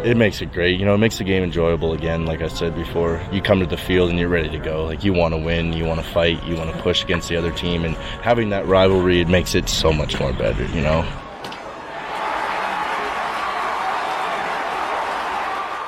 It makes it great. It makes the game enjoyable again. Like I said before, you come to the field and you're ready to go. Like, you want to win, you want to fight, you want to push against the other team, and having that rivalry, it makes it so much more better,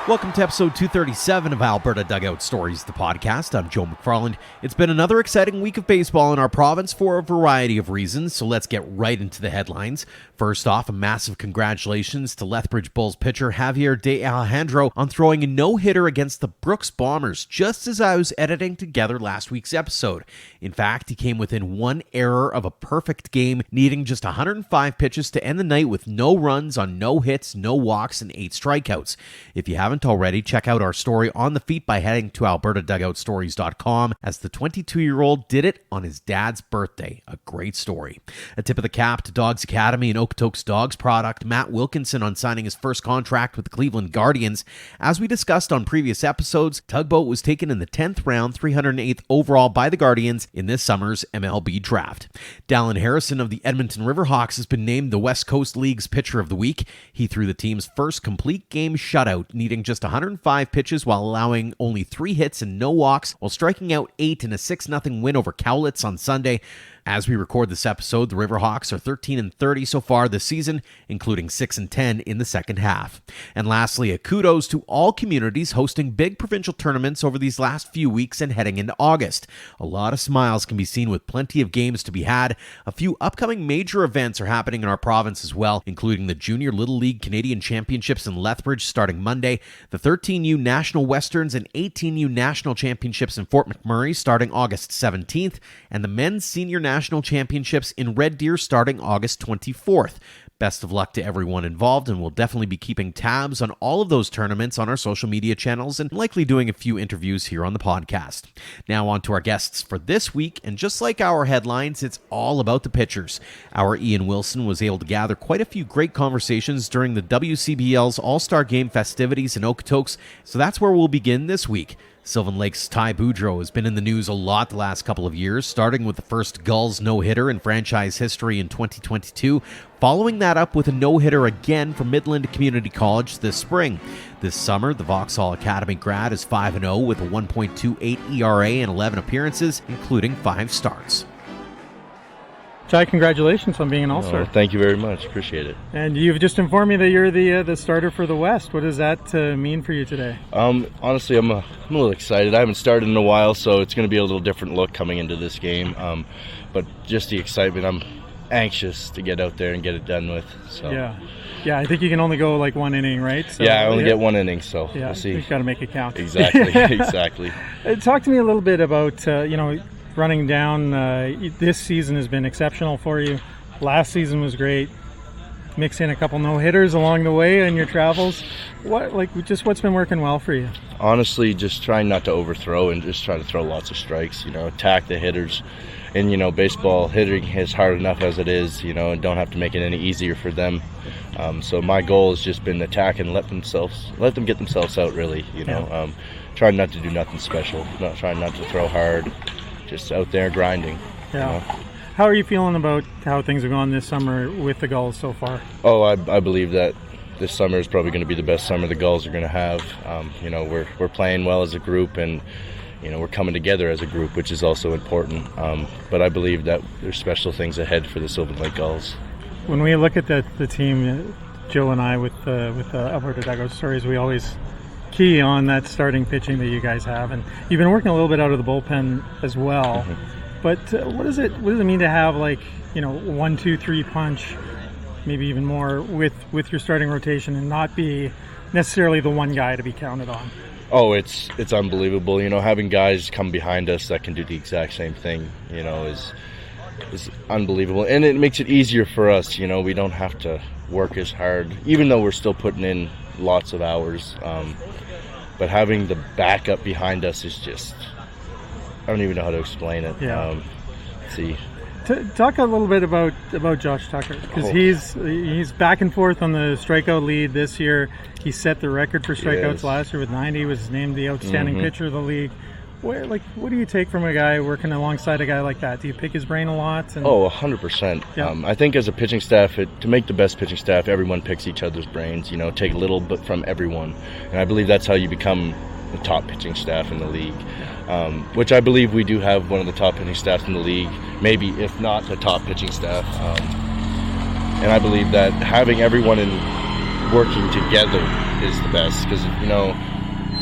Welcome to episode 237 of Alberta Dugout Stories, the podcast. I'm Joe McFarland. It's been another exciting week of baseball in our province for a variety of reasons, so let's get right into the headlines. First off, a massive congratulations to Lethbridge Bulls pitcher Javier De Alejandro on throwing a no-hitter against the Brooks Bombers, just as I was editing together last week's episode. In fact, he came within one error of a perfect game, needing just 105 pitches to end the night with no runs on no hits, no walks, and 8 strikeouts. If you haven't already, check out our story on the feet by heading to albertadugoutstories.com, as the 22-year-old did it on his dad's birthday. A great story. A tip of the cap to Dogs Academy and Okotoks Dogs product Matt Wilkinson on signing his first contract with the Cleveland Guardians. As we discussed on previous episodes, Tugboat was taken in the 10th round, 308th overall by the Guardians in this summer's MLB draft. Dallin Harrison of the Edmonton Riverhawks has been named the West Coast League's Pitcher of the Week. He threw the team's first complete game shutout, needing just 105 pitches while allowing only 3 hits and no walks, while striking out 8 in a 6-0 win over Cowlitz on Sunday. As we record this episode, the Riverhawks are 13-30 so far this season, including 6-10 in the second half. And lastly, a kudos to all communities hosting big provincial tournaments over these last few weeks and heading into August. A lot of smiles can be seen with plenty of games to be had. A few upcoming major events are happening in our province as well, including the Junior Little League Canadian Championships in Lethbridge starting Monday, the 13U National Westerns and 18U National Championships in Fort McMurray starting August 17th, and the Men's Senior National Championships in Red Deer starting August 24th. Best of luck to everyone involved, and we'll definitely be keeping tabs on all of those tournaments on our social media channels and likely doing a few interviews here on the podcast. Now on to our guests for this week, and just like our headlines, it's all about the pitchers. Our Ian Wilson was able to gather quite a few great conversations during the WCBL's All-Star Game festivities in Okotoks, so that's where we'll begin this week. Sylvan Lake's Ty Boudreau has been in the news a lot the last couple of years, starting with the first Gulls no-hitter in franchise history in 2022, following that up with a no-hitter again for Midland Community College this spring. This summer, the Vauxhall Academy grad is 5-0 with a 1.28 ERA and 11 appearances, including 5 starts. Ty, congratulations on being an All-Star. Thank you very much. Appreciate it. And you've just informed me that you're the starter for the West. What does that mean for you today? Honestly, I'm a little excited. I haven't started in a while, so it's going to be a little different look coming into this game. But just the excitement, I'm anxious to get out there and get it done with. So. Yeah. I think you can only go like 1 inning, right? So, I only get 1 inning, so we'll see. You've got to make it count. Exactly. Talk to me a little bit about running down. This season has been exceptional for you. Last season was great. Mix in a couple no-hitters along the way in your travels. What's been working well for you? Honestly, just trying not to overthrow and just try to throw lots of strikes, attack the hitters. And, baseball hitting is hard enough as it is, and don't have to make it any easier for them. So my goal has just been attack and let them get themselves out, really, trying not to do nothing special, trying not to throw hard. Just out there grinding. Yeah. How are you feeling about how things have gone this summer with the Gulls so far? Oh, I believe that this summer is probably going to be the best summer the Gulls are going to have. We're playing well as a group, and we're coming together as a group, which is also important. But I believe that there's special things ahead for the Sylvan Lake Gulls. When we look at the team, Joe and I with the Alberta Dugout Stories, we always key on that starting pitching that you guys have, and you've been working a little bit out of the bullpen as well. Mm-hmm. But what does it mean to have 1, 2, 3 punch, maybe even more with your starting rotation, and not be necessarily the one guy to be counted on? Oh, it's unbelievable. Having guys come behind us that can do the exact same thing, is unbelievable, and it makes it easier for us. We don't have to work as hard, even though we're still putting in lots of hours. But having the backup behind us is just, I don't even know how to explain it. Yeah. Let's see. Talk a little bit about Josh Tucker, because he's back and forth on the strikeout lead this year. He set the record for strikeouts last year with 90. Was named the outstanding pitcher of the league. What do you take from a guy working alongside a guy like that? Do you pick his brain a lot? And... Oh, 100%. Yeah. I think as a pitching staff, to make the best pitching staff, everyone picks each other's brains, take a little bit from everyone. And I believe that's how you become the top pitching staff in the league, which I believe we do have one of the top pitching staffs in the league, maybe if not the top pitching staff. And I believe that having everyone working together is the best, because,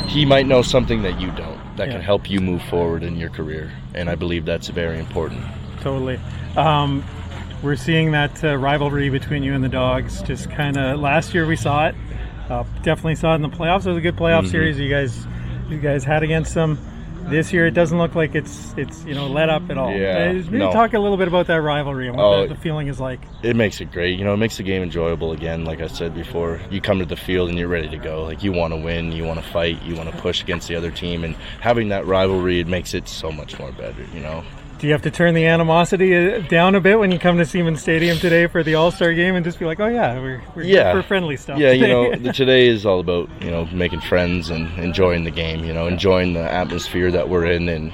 he might know something that you don't, that can help you move forward in your career, and I believe that's very important. Totally. We're seeing that rivalry between you and the Dogs. Just kind of last year we saw it. Definitely saw it in the playoffs. It was a good playoff series you guys had against them. This year it doesn't look like it's let up at all. Yeah, Maybe talk a little bit about that rivalry and what the feeling is like. It makes it great. It makes the game enjoyable again. Like I said before, you come to the field and you're ready to go. Like, you want to win, you want to fight, you want to push against the other team, and having that rivalry, it makes it so much more better. Do you have to turn the animosity down a bit when you come to Siemens Stadium today for the All-Star game and just be like, oh yeah, we're for friendly stuff? Yeah, today is all about, making friends and enjoying the game, enjoying the atmosphere that we're in and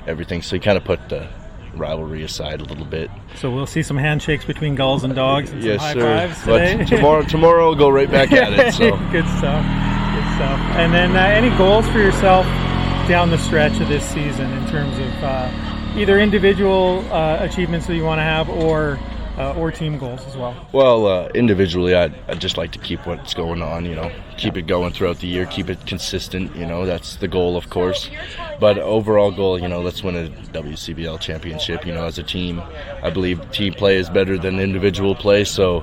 everything. So you kind of put the rivalry aside a little bit. So we'll see some handshakes between Gulls and Dogs and some high fives today. But tomorrow I'll go right back at it. So. Good stuff. And then any goals for yourself down the stretch of this season in terms of either individual achievements that you want to have or team goals as well? Well, individually, I'd just like to keep what's going on, keep it going throughout the year, keep it consistent, that's the goal, of course. But overall goal, let's win a WCBL championship, as a team. I believe team play is better than individual play, so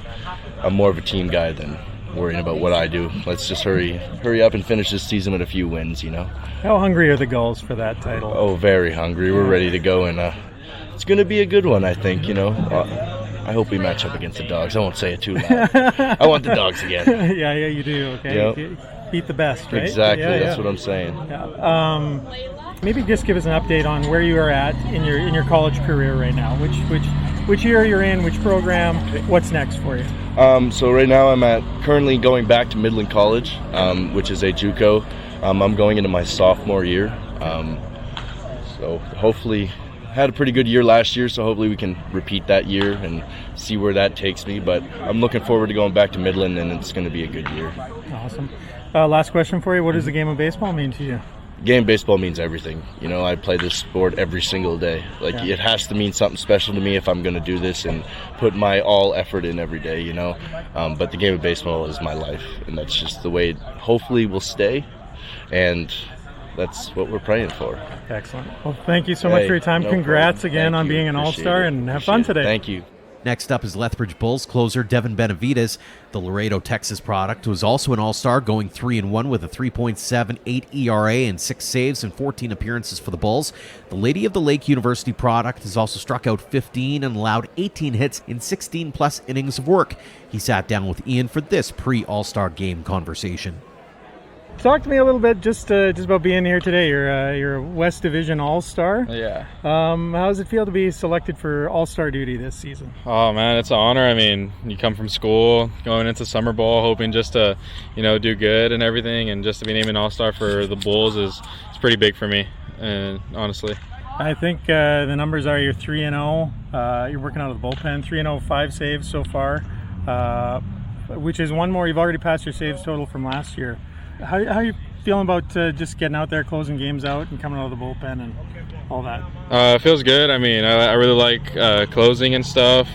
I'm more of a team guy than worrying about what I do. Let's just hurry up and finish this season with a few wins, How hungry are the Gulls for that title? Oh, very hungry. We're ready to go, and it's going to be a good one, I think, I hope we match up against the Dogs. I won't say it too loud. I want the Dogs again. Yeah, you do, okay? Yep. Beat the best, right? Exactly, that's what I'm saying. Yeah. Maybe just give us an update on where you are at in your college career right now. Which year you're in, which program, what's next for you? So right now I'm currently going back to Midland College, which is a JUCO. I'm going into my sophomore year. So hopefully, had a pretty good year last year, so hopefully we can repeat that year and see where that takes me. But I'm looking forward to going back to Midland, and it's going to be a good year. Awesome. Last question for you. What does the game of baseball mean to you? Game of baseball means everything. I play this sport every single day. It has to mean something special to me if I'm going to do this and put my all effort in every day, But the game of baseball is my life, and that's just the way it hopefully will stay, and that's what we're praying for. Excellent. Well, thank you so much for your time. Congrats again on being an All-Star, and have fun today. Thank you. Next up is Lethbridge Bulls closer Devin Benavides. The Laredo, Texas product was also an All-Star, going 3-1 with a 3.78 ERA and 6 saves and 14 appearances for the Bulls. The Lady of the Lake University product has also struck out 15 and allowed 18 hits in 16-plus innings of work. He sat down with Ian for this pre-All-Star game conversation. Talk to me a little bit just about being here today. You're a West Division All-Star. Yeah. How does it feel to be selected for All-Star duty this season? Oh man, it's an honor. I mean, you come from school, going into summer ball, hoping just to, do good and everything, and just to be named an All-Star for the Bulls is pretty big for me, and honestly. I think the numbers are you're 3-0. You're working out of the bullpen. 3-0, 5 saves so far, which is one more. You've already passed your saves total from last year. How are you feeling about just getting out there, closing games out, and coming out of the bullpen and all that? It feels good. I mean, I really like closing and stuff.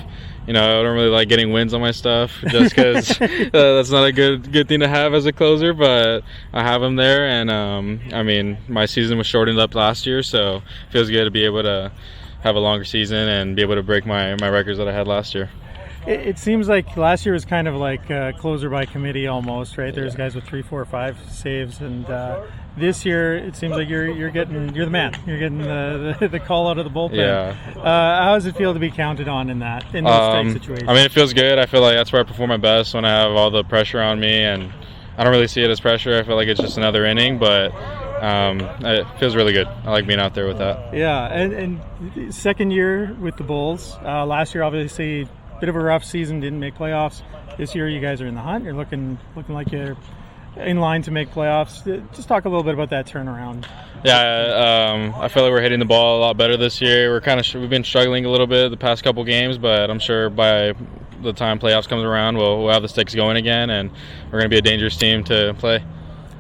I don't really like getting wins on my stuff just because that's not a good thing to have as a closer, but I have them there. And, I mean, my season was shortened up last year, so it feels good to be able to have a longer season and be able to break my records that I had last year. It seems like last year was kind of like closer by committee almost, right? There's guys with 3, 4, 5 saves, and this year it seems like you're the man. You're getting the call out of the bullpen. Yeah. How does it feel to be counted on in those type situations? I mean, it feels good. I feel like that's where I perform my best, when I have all the pressure on me, and I don't really see it as pressure. I feel like it's just another inning, but it feels really good. I like being out there with that. Yeah, and second year with the Bulls. Last year, obviously, bit of a rough season, didn't make playoffs. This year you guys are in the hunt. You're looking like you're in line to make playoffs. Just talk a little bit about that turnaround. Yeah, I feel like we're hitting the ball a lot better this year. We've been struggling a little bit the past couple games, but I'm sure by the time playoffs comes around, we'll have the sticks going again, and we're going to be a dangerous team to play.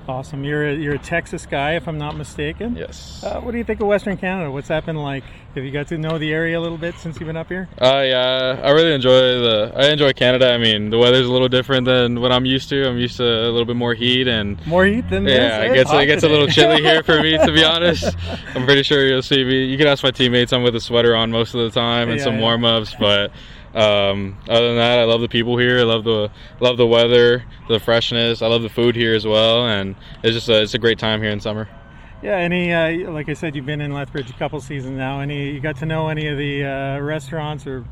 Awesome. You're a Texas guy, if I'm not mistaken. Yes. What do you think of Western Canada? What's that been like? Have you got to know the area a little bit since you've been up here? Yeah, I really enjoy Canada. I mean, the weather's a little different than what I'm used to. I'm used to a little bit more heat and more heat than this. Yeah, it gets a little chilly here for me, to be honest. I'm pretty sure you'll see me. You can ask my teammates. I'm with a sweater on most of the time and some warm-ups, but other than that, I love the people here. I love the weather, the freshness. I love the food here as well, and it's a great time here in summer. Yeah, any like I said, you've been in Lethbridge a couple seasons now. You got to know any of the restaurants or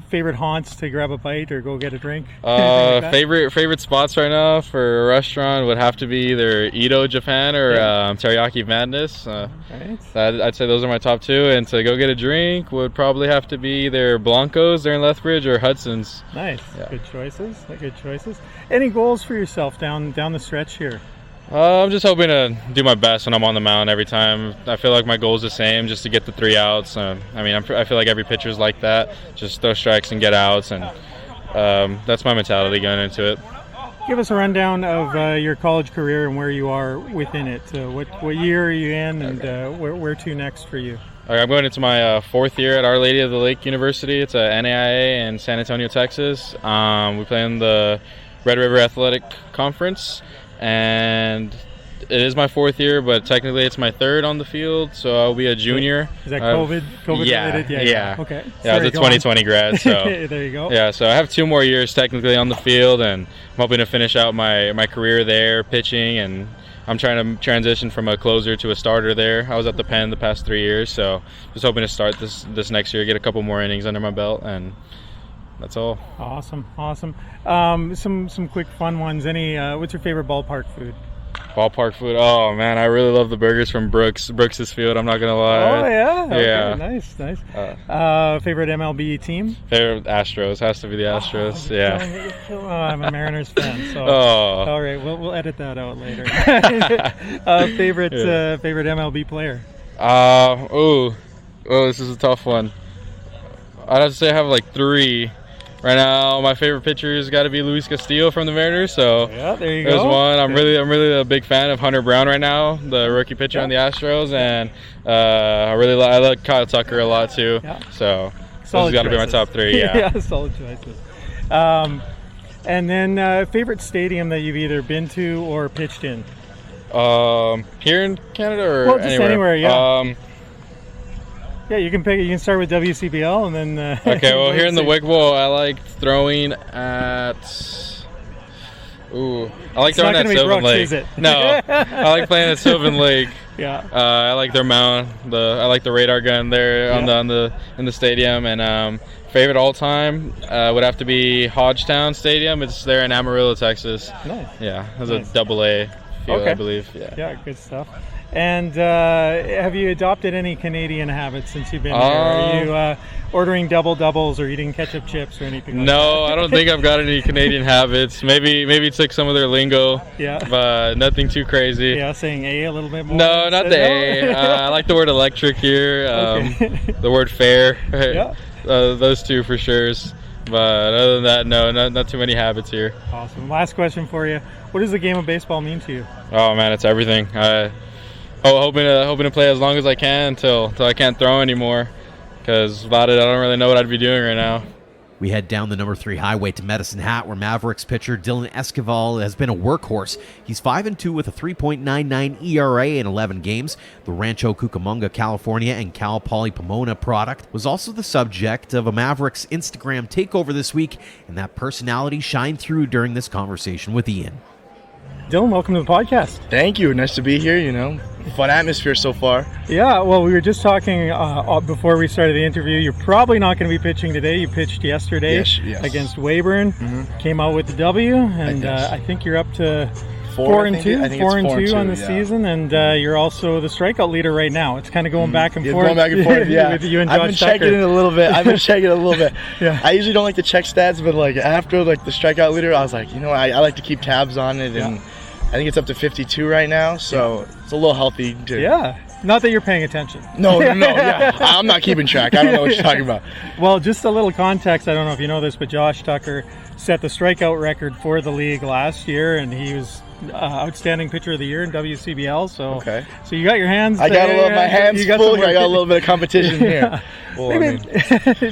favorite haunts to grab a bite or go get a drink? Like favorite spots right now for a restaurant would have to be either Ito Japan or Teriyaki Madness. Right. I'd say those are my top two. And to go get a drink would probably have to be either Blanco's there in Lethbridge or Hudson's. Nice. Yeah. Good choices. Any goals for yourself down the stretch here? I'm just hoping to do my best when I'm on the mound every time. I feel like my goal is the same, just to get the 3 outs. I feel like every pitcher is like that. Just throw strikes and get outs, and that's my mentality going into it. Give us a rundown of your college career and where you are within it. What year are you in, and where to next for you? Okay, I'm going into my 4th year at Our Lady of the Lake University. It's a NAIA in San Antonio, Texas. We play in the Red River Athletic Conference. And it is my 4th year, but technically it's my 3rd on the field, so I'll be a junior. Is that COVID related? Yeah. Okay. Yeah, I was a 2020 grad, so there you go. Yeah, so I have 2 more years technically on the field, and I'm hoping to finish out my career there pitching, and I'm trying to transition from a closer to a starter there. I was at the pen the past 3 years, so just hoping to start this next year, get a couple more innings under my belt, and that's all. Awesome. Some quick fun ones. What's your favorite ballpark food? Ballpark food. Oh man, I really love the burgers from Brooks's Field. I'm not gonna lie. Oh yeah. Yeah. Okay, nice. Favorite MLB team? Favorite Astros. Has to be the Astros. I'm a Mariners fan. So. Oh. All right. We'll edit that out later. Favorite MLB player? This is a tough one. I'd have to say I have like 3. Right now, my favorite pitcher has got to be Luis Castillo from the Mariners. So yeah, there you there's go. one. I'm really a big fan of Hunter Brown right now, the rookie pitcher on the Astros, and I like Kyle Tucker a lot too. Yeah. So those got to be my top 3. Yeah. Yeah, solid choices. And then favorite stadium that you've either been to or pitched in? Here in Canada or just anywhere. Yeah. Yeah, you can pick. You can start with WCBL and then. Okay, well, here in the Wick Bowl, I like throwing at. I like throwing at Sylvan Lake. Is it? No, I like playing at Sylvan Lake. Yeah. I like their mound. I like the radar gun there in the stadium, and favorite all time would have to be Hodgetown Stadium. It's there in Amarillo, Texas. Nice. Yeah, it was a AA field, I believe. Yeah, good stuff. And have you adopted any Canadian habits since you've been here? Are you ordering doubles or eating ketchup chips or anything like that? No, I don't think I've got any Canadian habits. Maybe took some of their lingo, but nothing too crazy. Yeah, saying a little bit more? No, not the A. I like the word electric here, the word fair. Yeah. Those 2 for sure. But other than that, no, not too many habits here. Awesome. Last question for you. What does the game of baseball mean to you? Oh, man, it's everything. Hoping to play as long as I can until I can't throw anymore, because without it I don't really know what I'd be doing right now. We head down the number 3 highway to Medicine Hat, where Mavericks pitcher Dylan Esquival has been a workhorse. He's 5-2 with a 3.99 ERA in 11 games. The Rancho Cucamonga, California and Cal Poly Pomona product was also the subject of a Mavericks Instagram takeover this week, and that personality shined through during this conversation with Ian. Dylan, welcome to the podcast. Thank you. Nice to be here, Fun atmosphere so far. Yeah, well, we were just talking before we started the interview. You're probably not going to be pitching today. You pitched yesterday against Weyburn. Mm-hmm. Came out with the W, and I think you're up to 4-2. 4-2 on the season, and you're also the strikeout leader right now. It's kind of going back and forth. Going back and forth, yeah. With you and Josh I've been checking it a little bit. Yeah. I usually don't like to check stats, but after the strikeout leader, I was like, I like to keep tabs on it, and think it's up to 52 right now, so it's a little healthy too. Yeah. Not that you're paying attention. No, yeah. I'm not keeping track. I don't know what you're talking about. Well, just a little context. I don't know if you know this, but Josh Tucker set the strikeout record for the league last year, and he was outstanding pitcher of the year in WCBL. So, so you got your hands. I got my hands full here. I got a little bit of competition here. Well,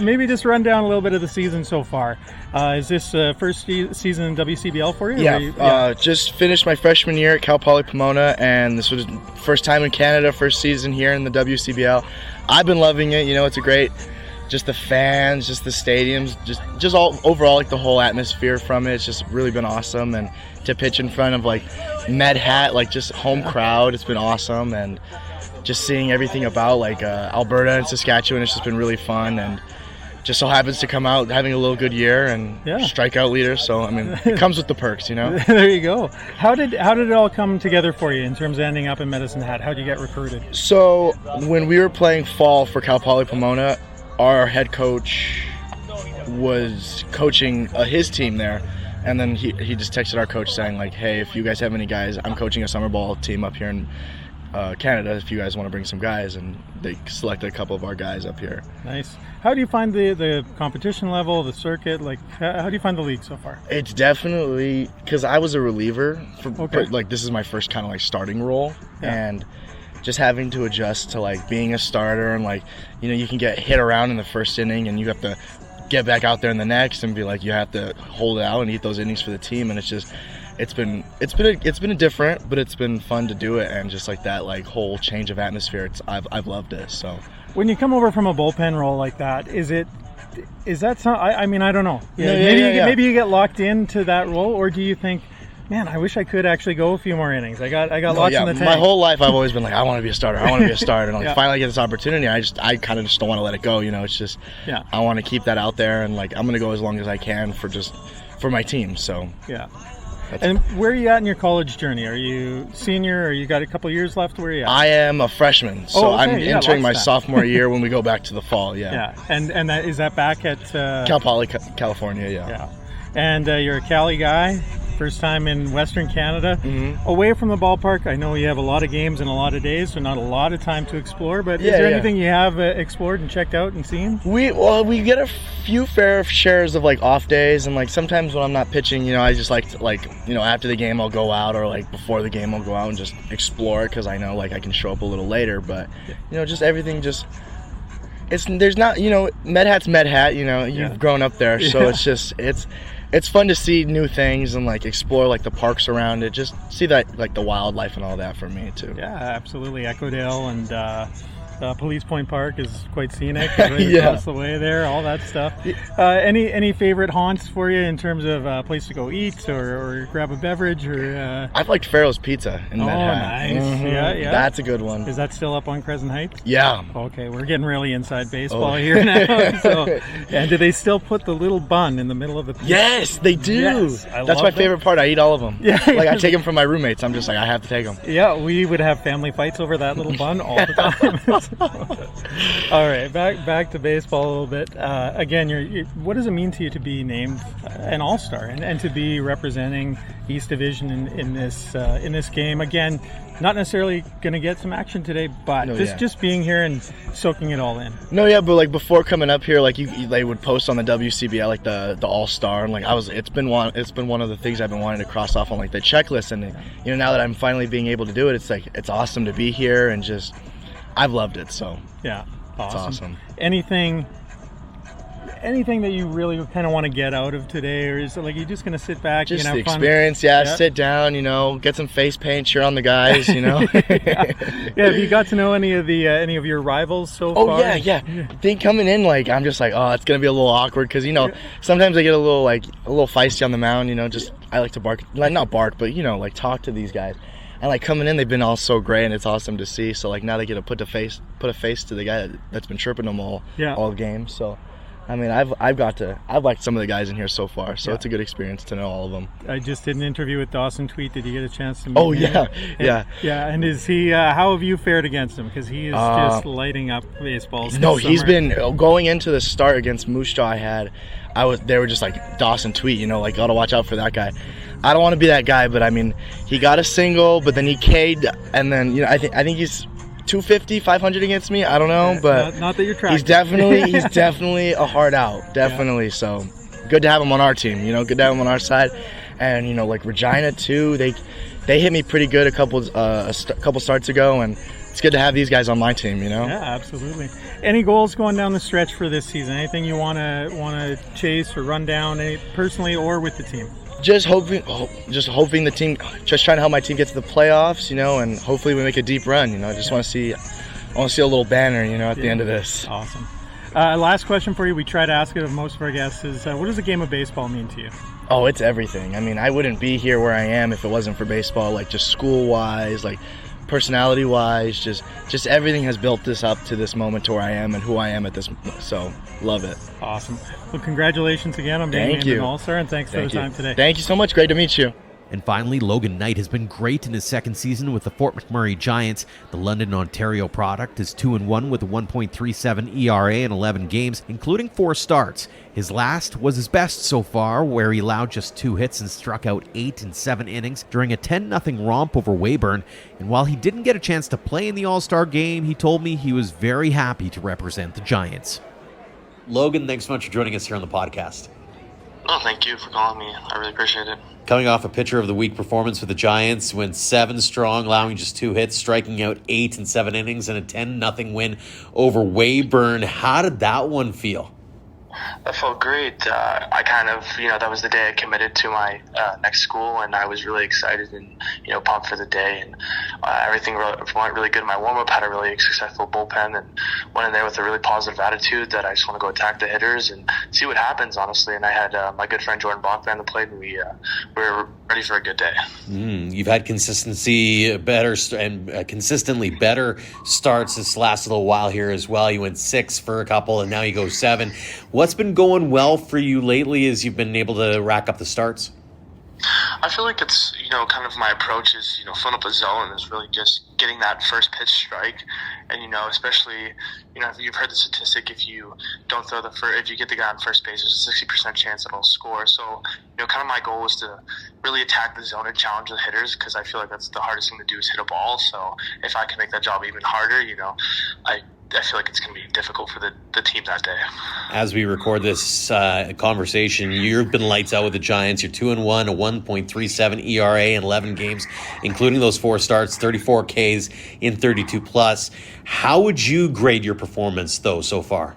maybe just run down a little bit of the season so far. Is this first season in WCBL for you? Yeah. Just finished my freshman year at Cal Poly Pomona, and this was first time in Canada, first season here in the WCBL. I've been loving it. You know, it's a great. Just the fans, just the stadiums, just all overall, like the whole atmosphere from it. It's just really been awesome, and to pitch in front of like Medhat, like just home crowd, it's been awesome, and just seeing everything about like Alberta and Saskatchewan, it's just been really fun, and just so happens to come out having a little good year and strikeout leader. So I mean, it comes with the perks, you know. There you go. How did it all come together for you in terms of ending up in Medicine Hat? How did you get recruited? So when we were playing fall for Cal Poly Pomona, our head coach was coaching his team there, and then he just texted our coach saying like, hey, if you guys have any guys, I'm coaching a summer ball team up here in Canada, if you guys want to bring some guys, and they selected a couple of our guys up here. Nice. How do you find the competition level, the circuit? Like, how do you find the league so far? It's definitely, because I was a reliever like this is my first kind of like starting role, and just having to adjust to like being a starter, and like, you know, you can get hit around in the first inning and you have to get back out there in the next and be like, you have to hold it out and eat those innings for the team. And it's been a different, but it's been fun to do it, and just like that like whole change of atmosphere, I've loved it. So when you come over from a bullpen role like that, is that some, I mean, I don't know. Maybe you get locked into that role, or do you think, man, I wish I could actually go a few more innings. I got lots in the tank. My whole life I've always been like, I want to be a starter. And like finally get this opportunity, I kind of just don't want to let it go. You know, it's just I want to keep that out there, and like I'm going to go as long as I can for my team. So and where are you at in your college journey? Are you senior, or you got a couple years left? Where are you at? I am a freshman, so I'm entering my sophomore year when we go back to the fall. And is that back at Cal Poly, California? And you're a Cali guy. First time in Western Canada, away from the ballpark. I know you have a lot of games and a lot of days, so not a lot of time to explore, but is there anything you have explored and checked out and seen? We get a few fair shares of like off days, and like sometimes when I'm not pitching, you know, I just like to, like, you know, after the game I'll go out, or like before the game I'll go out and just explore it, because I know like I can show up a little later. But you know, just everything, just there's not, you know, Medhat's Medhat, you know, you've grown up there, so it's fun to see new things and like explore like the parks around it, just see that like the wildlife and all that for me too. Yeah, absolutely. Echodale and Police Point Park is quite scenic, right across the way there, all that stuff. Any favorite haunts for you in terms of a place to go eat or grab a beverage? Or I've liked Farrell's Pizza in Medhat. Nice. Yeah. That's a good one. Is that still up on Crescent Heights? Yeah. Okay, we're getting really inside baseball here now. So, and do they still put the little bun in the middle of the pizza? Yes, they do. Yes, that's my favorite part. I eat all of them. Yeah. Like I take them from my roommates. I'm just like, I have to take them. Yeah, we would have family fights over that little bun all the time. All right, back to baseball a little bit. Again, what does it mean to you to be named an All-Star and to be representing East Division in this game? Again, not necessarily going to get some action today, but just being here and soaking it all in. But like before coming up here, like they would post on the WCBL like the All-Star, and like it's been one of the things I've been wanting to cross off on like the checklist, and you know, now that I'm finally being able to do it, it's like it's awesome to be here, and just I've loved it. So yeah, awesome. It's awesome. Anything that you really kind of want to get out of today, or is it like you're just going to sit back? Just and the have fun? Experience, sit down, you know, get some face paint, cheer on the guys, you know. Have you got to know any of your rivals so far? Oh yeah. They coming in, like I'm just like, oh, it's gonna be a little awkward, because you know sometimes I get a little feisty on the mound, you know. Just I like to bark, like not bark, but you know, like talk to these guys. And like coming in, they've been all so great, and it's awesome to see. So like now they get to put a face to the guy that's been chirping them all game. So I mean, I've liked some of the guys in here so far, so it's a good experience to know all of them. I just did an interview with Dawson Tweet. Did you get a chance to meet him? Yeah. And is he? How have you fared against him? Because he is just lighting up baseballs. No, he's been going into the start against Moose Jaw. They were just like Dawson Tweet, you know, like gotta watch out for that guy. I don't want to be that guy, but I mean, he got a single, but then he K'd, and then, you know, I think he's 250, 500 against me. I don't know, but not that you're trying. he's definitely a hard out, definitely. So good to have him on our team, you know, good to have him on our side. And, you know, like Regina too, they hit me pretty good a couple starts ago, and it's good to have these guys on my team, you know. Yeah, absolutely. Any goals going down the stretch for this season? Anything you want to chase or run down, personally or with the team? Just hoping the team, just trying to help my team get to the playoffs, you know, and hopefully we make a deep run. You know, I just want to see a little banner, you know, at the end of this. Awesome. Last question for you. We try to ask it of most of our guests is, what does a game of baseball mean to you? Oh, it's everything. I mean, I wouldn't be here where I am if it wasn't for baseball. Like, just school-wise, like personality-wise, just everything has built this up to this moment to where I am and who I am at this. So, love it. Awesome. Well, congratulations again on being named an All-Star, and thanks for the time today. Thank you so much. Great to meet you. And finally, Logan Knight has been great in his second season with the Fort McMurray Giants. The London, Ontario product is 2-1 with a 1.37 ERA in 11 games, including 4 starts. His last was his best so far, where he allowed just 2 hits and struck out 8 in 7 innings during a 10-0 romp over Weyburn. And while he didn't get a chance to play in the All-Star game, he told me he was very happy to represent the Giants. Logan, thanks so much for joining us here on the podcast. Oh, thank you for calling me. I really appreciate it. Coming off a pitcher of the week performance with the Giants, went 7 strong, allowing just 2 hits, striking out 8 in 7 innings, and a 10-0 win over Weyburn. How did that one feel? That felt great. I kind of, that was the day I committed to my next school, and I was really excited and, pumped for the day. And everything went really good in my warm-up, had a really successful bullpen, and went in there with a really positive attitude that I just want to go attack the hitters and see what happens, honestly. And I had my good friend Jordan Bachman on the plate, and we were ready for a good day. You've had consistently better starts this last little while here as well. You went 6 for a couple, and now you go 7. What's been going well for you lately as you've been able to rack up the starts? I feel like it's, kind of my approach is, filling up a zone is really just getting that first pitch strike. And, especially, you've heard the statistic, if you don't throw if you get the guy on first base, there's a 60% chance that he'll score. So, kind of my goal is to really attack the zone and challenge the hitters, because I feel like that's the hardest thing to do is hit a ball. So if I can make that job even harder, I feel like it's going to be difficult for the team that day. As we record this conversation, you've been lights out with the Giants. You're 2-1, a 1.37 ERA in 11 games, including those 4 starts, 34 Ks in 32 plus. How would you grade your performance, though, so far?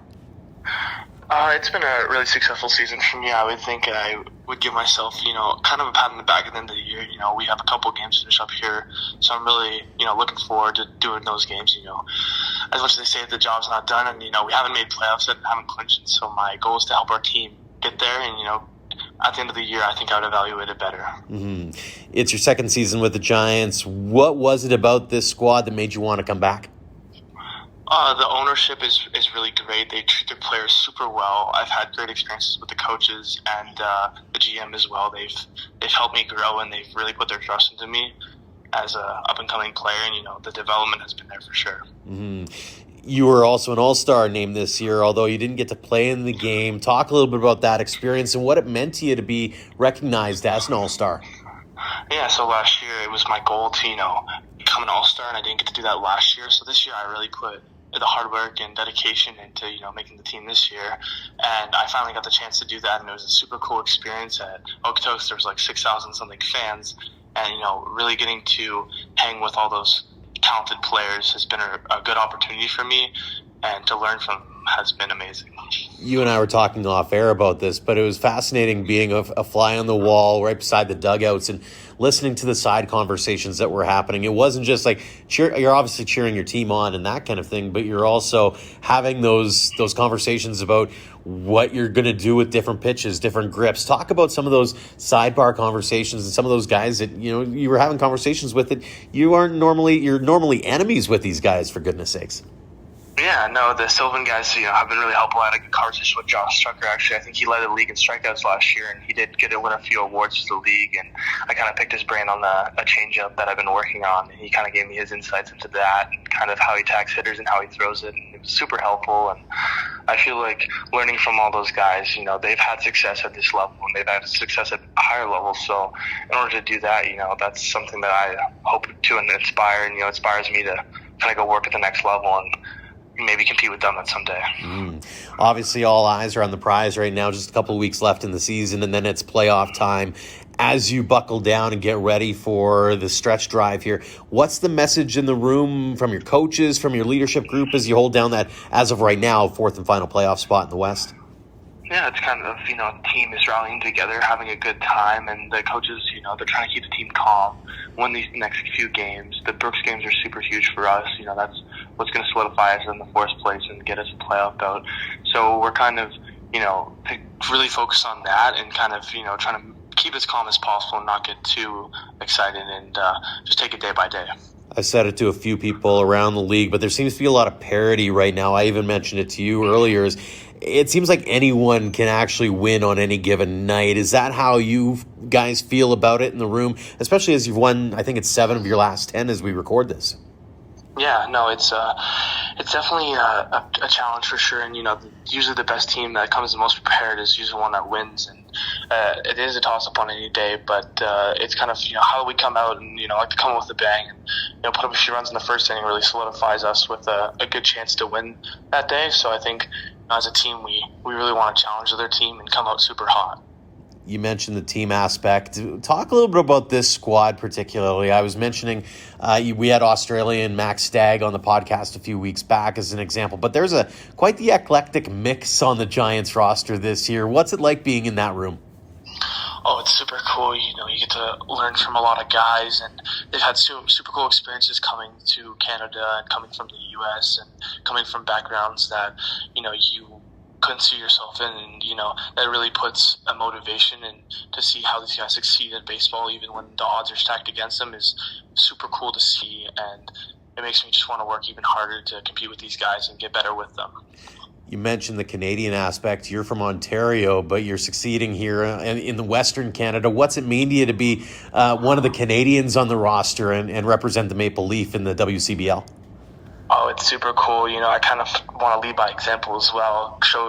It's been a really successful season for me. I would think I would give myself, kind of a pat on the back at the end of the year. We have a couple games to finish up here, so I'm really, looking forward to doing those games. As much as they say the job's not done, and we haven't made playoffs and haven't clinched, so my goal is to help our team get there. And at the end of the year, I think I would evaluate it better. Mm-hmm. It's your second season with the Giants. What was it about this squad that made you want to come back? The ownership is really great. They treat their players super well. I've had great experiences with the coaches and the GM as well. They've helped me grow, and they've really put their trust into me as a up-and-coming player, and the development has been there for sure. Mm-hmm. You were also an All-Star named this year, although you didn't get to play in the game. Talk a little bit about that experience and what it meant to you to be recognized as an All-Star. Yeah, so last year it was my goal to, become an All-Star, and I didn't get to do that last year. So this year I really put the hard work and dedication into, making the team this year. And I finally got the chance to do that, and it was a super cool experience. At Okotoks, there was like 6,000 something fans, and, really getting to hang with all those talented players has been a good opportunity for me, and to learn from has been amazing. You and I were talking off air about this, but it was fascinating being a fly on the wall right beside the dugouts and listening to the side conversations that were happening. It wasn't just like you're obviously cheering your team on and that kind of thing, but you're also having those conversations about what you're going to do with different pitches, different grips. Talk about some of those sidebar conversations and some of those guys that you were having conversations with that you're normally enemies with these guys, for goodness sakes. Yeah, no, the Sylvan guys, have been really helpful. I had a good conversation with Josh Strucker, actually. I think he led the league in strikeouts last year, and he did get to win a few awards for the league, and I kind of picked his brain on a changeup that I've been working on, and he kind of gave me his insights into that and kind of how he attacks hitters and how he throws it, and it was super helpful. And I feel like learning from all those guys, they've had success at this level and they've had success at higher levels. So in order to do that, that's something that I hope to inspire and, inspires me to kind of go work at the next level and maybe compete with them at someday. Obviously, all eyes are on the prize right now. Just a couple of weeks left in the season, and then it's playoff time. As you buckle down and get ready for the stretch drive here, what's the message in the room from your coaches, from your leadership group as you hold down that, as of right now, fourth and final playoff spot in the West? Yeah, it's kind of, team is rallying together, having a good time, and the coaches, they're trying to keep the team calm, win these next few games. The Brooks games are super huge for us. That's what's going to solidify us in the fourth place and get us a playoff out. So we're kind of, really focused on that and kind of, trying to keep as calm as possible and not get too excited and just take it day by day. I said it to a few people around the league, but there seems to be a lot of parity right now. I even mentioned it to you earlier. It seems like anyone can actually win on any given night. Is that how you guys feel about it in the room, especially as you've won, I think it's 7 of your last 10 as we record this? Yeah, no, it's definitely a challenge for sure. And, usually the best team that comes the most prepared is usually one that wins. And it is a toss-up on any day, but it's kind of, how do we come out and, like to come out with a bang and, put up a few runs in the first inning really solidifies us with a good chance to win that day. So I think as a team, we really want to challenge their team and come out super hot. You mentioned the team aspect. Talk a little bit about this squad particularly. I was mentioning we had Australian Max Stagg on the podcast a few weeks back as an example, but there's quite the eclectic mix on the Giants roster this year. What's it like being in that room? Oh, it's super cool. You get to learn from a lot of guys, and they've had super cool experiences coming to Canada and coming from the U.S. and coming from backgrounds that, you couldn't see yourself in, and that really puts a motivation and to see how these guys succeed at baseball even when the odds are stacked against them is super cool to see, and it makes me just want to work even harder to compete with these guys and get better with them. You mentioned the Canadian aspect. You're from Ontario, but you're succeeding here in the Western Canada. What's it mean to you to be one of the Canadians on the roster and represent the Maple Leaf in the WCBL? Oh, it's super cool. I kind of want to lead by example as well. Show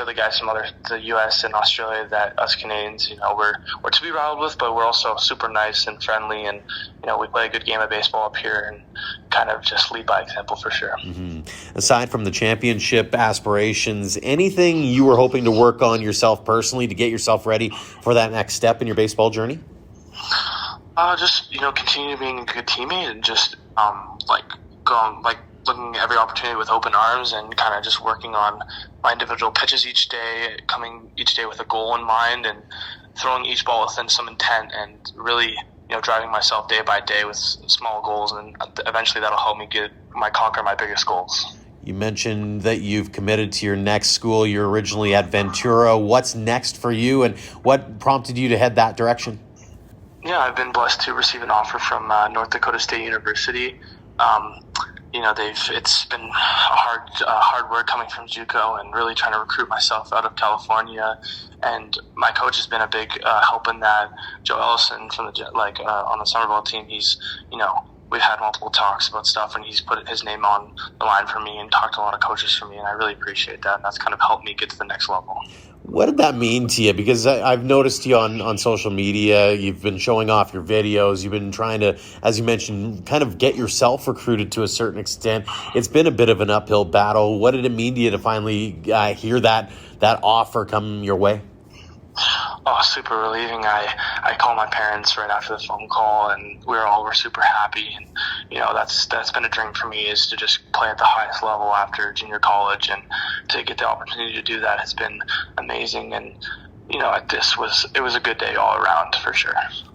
the guys from the U.S. and Australia that us Canadians, we're to be riled with, but we're also super nice and friendly, and we play a good game of baseball up here, and kind of just lead by example for sure. Mm-hmm. Aside from the championship aspirations, anything you were hoping to work on yourself personally to get yourself ready for that next step in your baseball journey? Just continue being a good teammate and just looking at every opportunity with open arms and kind of just working on my individual pitches each day, coming each day with a goal in mind and throwing each ball within some intent and really, driving myself day by day with small goals, and eventually that'll help me conquer my biggest goals. You mentioned that you've committed to your next school. You're originally at Ventura. What's next for you, and what prompted you to head that direction? Yeah, I've been blessed to receive an offer from North Dakota State University. It's been hard work coming from JUCO and really trying to recruit myself out of California. And my coach has been a big help in that. Joe Ellison from on the summer ball team, he's, we've had multiple talks about stuff, and he's put his name on the line for me and talked to a lot of coaches for me, and I really appreciate that. And that's kind of helped me get to the next level. What did that mean to you? Because I've noticed you on social media. You've been showing off your videos. You've been trying to, as you mentioned, kind of get yourself recruited to a certain extent. It's been a bit of an uphill battle. What did it mean to you to finally hear that offer come your way? Oh, super relieving. I called my parents right after the phone call, and we're super happy. And that's been a dream for me, is to just play at the highest level after junior college, and to get the opportunity to do that has been amazing. And it was a good day all around for sure.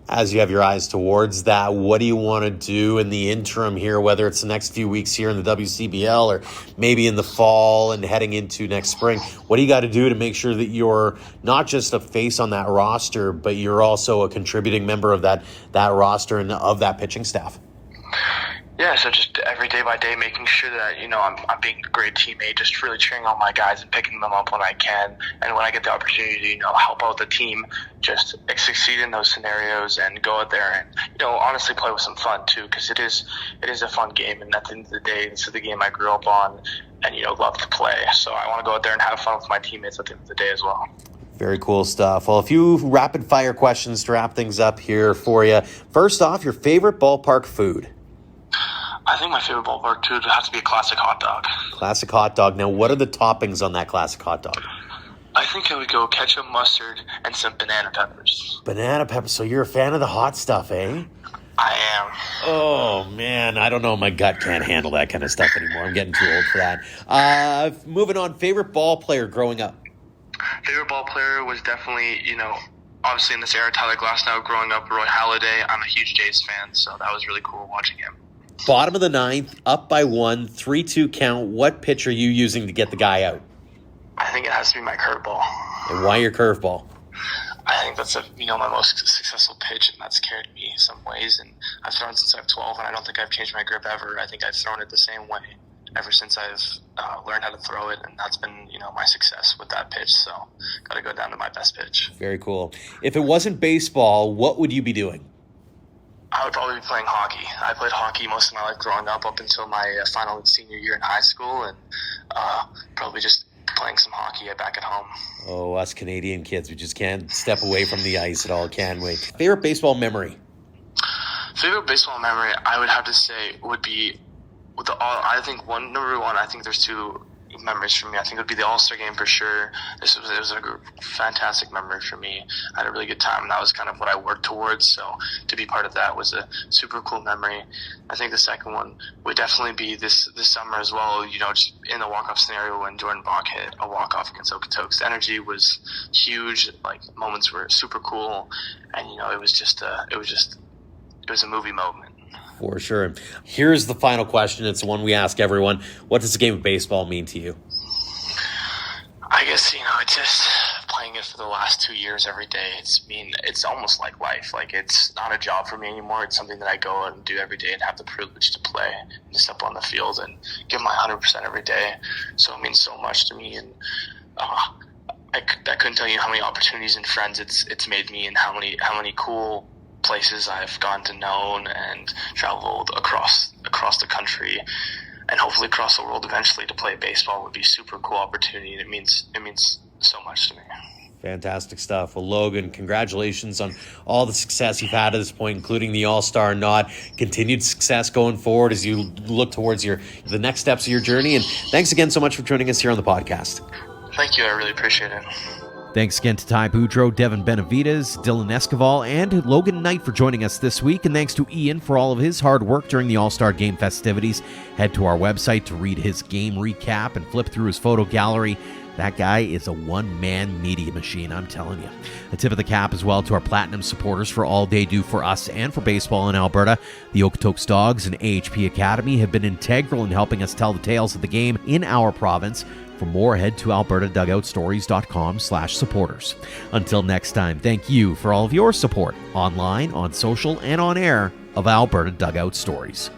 As you have your eyes towards that, what do you want to do in the interim here, whether it's the next few weeks here in the WCBL or maybe in the fall and heading into next spring? What do you got to do to make sure that you're not just a face on that roster, but you're also a contributing member of that roster and of that pitching staff? Yeah, so just every day by day, making sure that, I'm being a great teammate, just really cheering on my guys and picking them up when I can. And when I get the opportunity to, help out the team, just succeed in those scenarios and go out there and, honestly play with some fun too, because it is a fun game. And at the end of the day, this is the game I grew up on and, love to play. So I want to go out there and have fun with my teammates at the end of the day as well. Very cool stuff. Well, a few rapid fire questions to wrap things up here for you. First off, your favorite ballpark food? I think my favorite ballpark food would have to be a classic hot dog. Classic hot dog. Now, what are the toppings on that classic hot dog? I think I would go ketchup, mustard, and some banana peppers. Banana peppers. So you're a fan of the hot stuff, eh? I am. Oh, man. I don't know. My gut can't handle that kind of stuff anymore. I'm getting too old for that. Moving on. Favorite ball player growing up? Favorite ball player was definitely, obviously in this era, Tyler Glasnow. Growing up, Roy Halladay. I'm a huge Jays fan, so that was really cool watching him. Bottom of the ninth, up by 1, 3-2 count. What pitch are you using to get the guy out? I think it has to be my curveball. And why your curveball? I think that's my most successful pitch, and that's carried me in some ways. And I've thrown since I'm 12, and I don't think I've changed my grip ever. I think I've thrown it the same way ever since I've learned how to throw it, and that's been my success with that pitch. So got to go down to my best pitch. Very cool. If it wasn't baseball, what would you be doing? I would probably be playing hockey. I played hockey most of my life growing up until my final senior year in high school, and probably just playing some hockey back at home. Oh, us Canadian kids, we just can't step away from the ice at all, can we? Favorite baseball memory? Favorite baseball memory, I would have to say, would be I think number one. I think there's two memories for me. I think it would be the All-Star game for sure. It was a fantastic memory for me. I had a really good time, and that was kind of what I worked towards. So to be part of that was a super cool memory. I think the second one would definitely be this summer as well. Just in the walk-off scenario when Jordan Bach hit a walk-off against Okotoks. The energy was huge. Moments were super cool, and it was a movie moment. For sure. Here's the final question. It's the one we ask everyone. What does the game of baseball mean to you? I guess, it's just playing it for the last 2 years every day. It's almost like life. It's not a job for me anymore. It's something that I go and do every day and have the privilege to play and step on the field and give my 100% every day. So it means so much to me. And I couldn't tell you how many opportunities and friends it's made me, and how many cool places I've gotten to know and traveled across the country and hopefully across the world eventually to play baseball would be a super cool opportunity. It means so much to me. Fantastic stuff. Well, Logan, congratulations on all the success you've had at this point, including the All-Star nod. Continued success going forward as you look towards the next steps of your journey. And thanks again so much for joining us here on the podcast. Thank you. I really appreciate it. Thanks again to Ty Boudreau, Devin Benavides, Dylan Esquival, and Logan Knight for joining us this week. And thanks to Ian for all of his hard work during the All-Star Game festivities. Head to our website to read his game recap and flip through his photo gallery. That guy is a one-man media machine, I'm telling you. A tip of the cap as well to our Platinum supporters for all they do for us and for baseball in Alberta. The Okotoks Dogs and AHP Academy have been integral in helping us tell the tales of the game in our province. For more, head to albertadugoutstories.com/supporters. Until next time, thank you for all of your support online, on social, and on air of Alberta Dugout Stories.